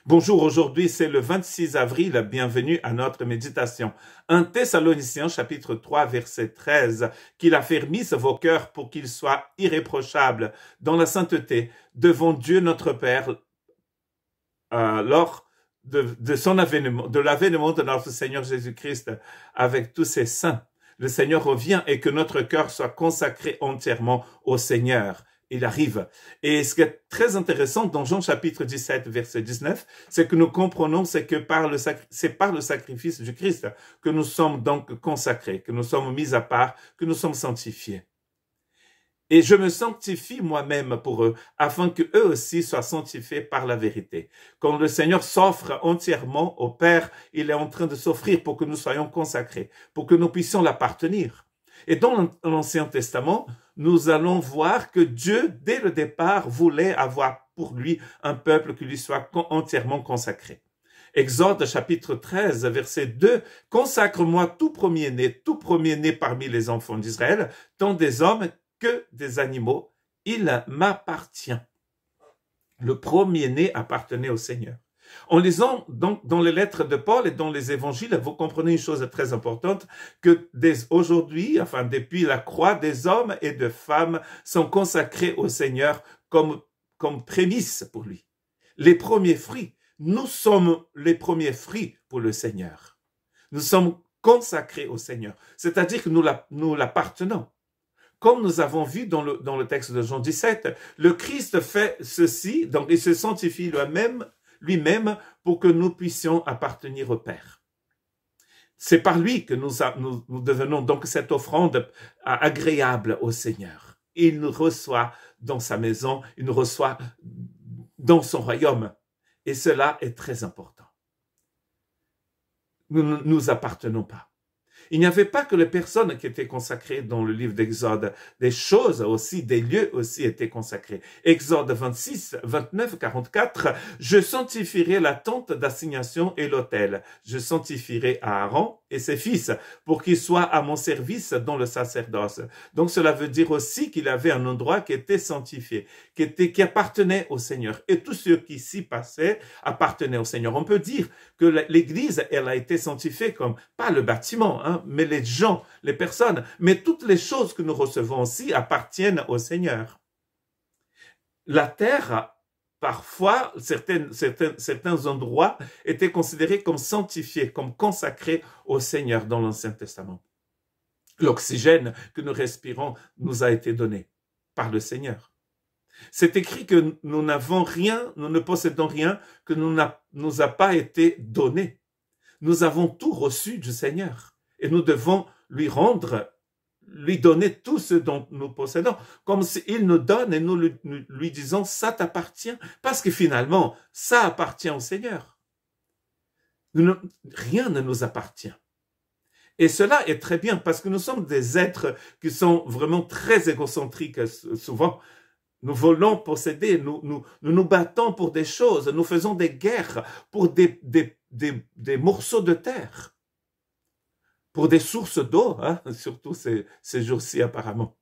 Bonjour, aujourd'hui c'est le 26 avril, bienvenue à notre méditation. 1 Thessaloniciens chapitre 3 verset 13, qu'il affermisse vos cœurs pour qu'ils soient irréprochables dans la sainteté devant Dieu notre Père lors de l'avènement de notre Seigneur Jésus-Christ avec tous ses saints. Le Seigneur revient et que notre cœur soit consacré entièrement au Seigneur. Il arrive. Et ce qui est très intéressant dans Jean chapitre 17, verset 19, c'est que nous comprenons, c'est par le sacrifice du Christ que nous sommes donc consacrés, que nous sommes mis à part, que nous sommes sanctifiés. Et je me sanctifie moi-même pour eux, afin que eux aussi soient sanctifiés par la vérité. Quand le Seigneur s'offre entièrement au Père, il est en train de s'offrir pour que nous soyons consacrés, pour que nous puissions l'appartenir. Et dans l'Ancien Testament, nous allons voir que Dieu, dès le départ, voulait avoir pour lui un peuple qui lui soit entièrement consacré. Exode chapitre 13, verset 2, « Consacre-moi tout premier-né parmi les enfants d'Israël, tant des hommes que des animaux, il m'appartient. » Le premier-né appartenait au Seigneur. En lisant donc dans les lettres de Paul et dans les évangiles, vous comprenez une chose très importante, que aujourd'hui, enfin depuis la croix, des hommes et de femmes sont consacrés au Seigneur comme prémisse pour lui. Les premiers fruits, nous sommes les premiers fruits pour le Seigneur. Nous sommes consacrés au Seigneur, c'est-à-dire que nous l'appartenons. Comme nous avons vu dans le texte de Jean 17, le Christ fait ceci, donc il se sanctifie lui-même pour que nous puissions appartenir au Père. C'est par lui que nous devenons donc cette offrande agréable au Seigneur. Il nous reçoit dans sa maison, il nous reçoit dans son royaume. Et cela est très important. Nous ne nous appartenons pas. Il n'y avait pas que les personnes qui étaient consacrées dans le livre d'Exode, des choses aussi, des lieux aussi étaient consacrés. Exode 26, 29, 44, « Je sanctifierai la tente d'assignation et l'autel. Je sanctifierai Aaron et ses fils pour qu'ils soient à mon service dans le sacerdoce. » Donc cela veut dire aussi qu'il avait un endroit qui était sanctifié, qui appartenait au Seigneur. Et tous ceux qui s'y passaient appartenaient au Seigneur. On peut dire que l'Église, elle a été sanctifiée comme, pas le bâtiment, mais les gens, les personnes, mais toutes les choses que nous recevons aussi appartiennent au Seigneur. La terre, parfois, certains endroits étaient considérés comme sanctifiés, comme consacrés au Seigneur dans l'Ancien Testament. L'oxygène que nous respirons nous a été donné par le Seigneur. C'est écrit que nous n'avons rien, nous ne possédons rien que nous a pas été donné. Nous avons tout reçu du Seigneur. Et nous devons lui donner tout ce dont nous possédons, comme s'il nous donne et nous lui disons, ça t'appartient, parce que finalement, ça appartient au Seigneur. Rien ne nous appartient. Et cela est très bien, parce que nous sommes des êtres qui sont vraiment très égocentriques souvent. Nous voulons posséder, nous battons pour des choses, nous faisons des guerres pour des morceaux de terre. Pour des sources d'eau, surtout ces jours-ci apparemment.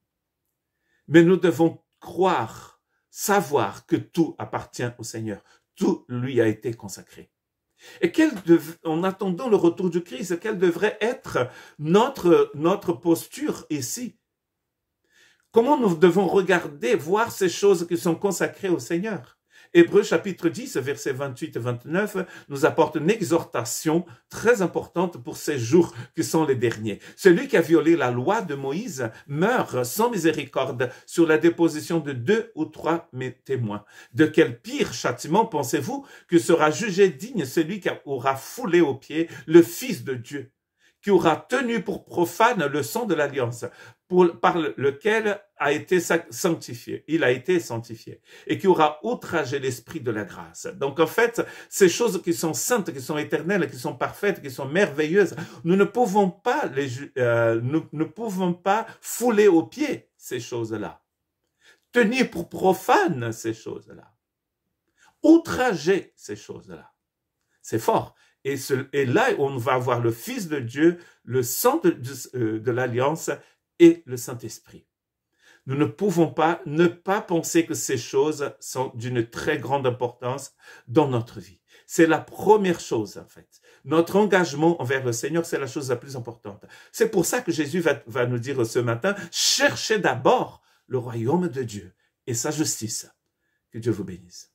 Mais nous devons croire, savoir que tout appartient au Seigneur. Tout lui a été consacré. Et en attendant le retour du Christ, quelle devrait être notre posture ici? Comment nous devons regarder, voir ces choses qui sont consacrées au Seigneur? Hébreux chapitre 10, versets 28 et 29, nous apporte une exhortation très importante pour ces jours qui sont les derniers. Celui qui a violé la loi de Moïse meurt sans miséricorde sur la déposition de 2 ou 3 témoins. De quel pire châtiment pensez-vous que sera jugé digne celui qui aura foulé aux pieds le Fils de Dieu, qui aura tenu pour profane le sang de l'alliance, par lequel a été sanctifié, il a été sanctifié, et qui aura outragé l'esprit de la grâce. Donc en fait, ces choses qui sont saintes, qui sont éternelles, qui sont parfaites, qui sont merveilleuses, nous ne pouvons pas ne pouvons pas fouler aux pieds ces choses-là, tenir pour profane ces choses-là, outrager ces choses-là. C'est fort. Et là, on va avoir le Fils de Dieu, le sang de l'Alliance et le Saint-Esprit. Nous ne pouvons pas ne pas penser que ces choses sont d'une très grande importance dans notre vie. C'est la première chose, en fait. Notre engagement envers le Seigneur, c'est la chose la plus importante. C'est pour ça que Jésus va nous dire ce matin, cherchez d'abord le royaume de Dieu et sa justice. Que Dieu vous bénisse.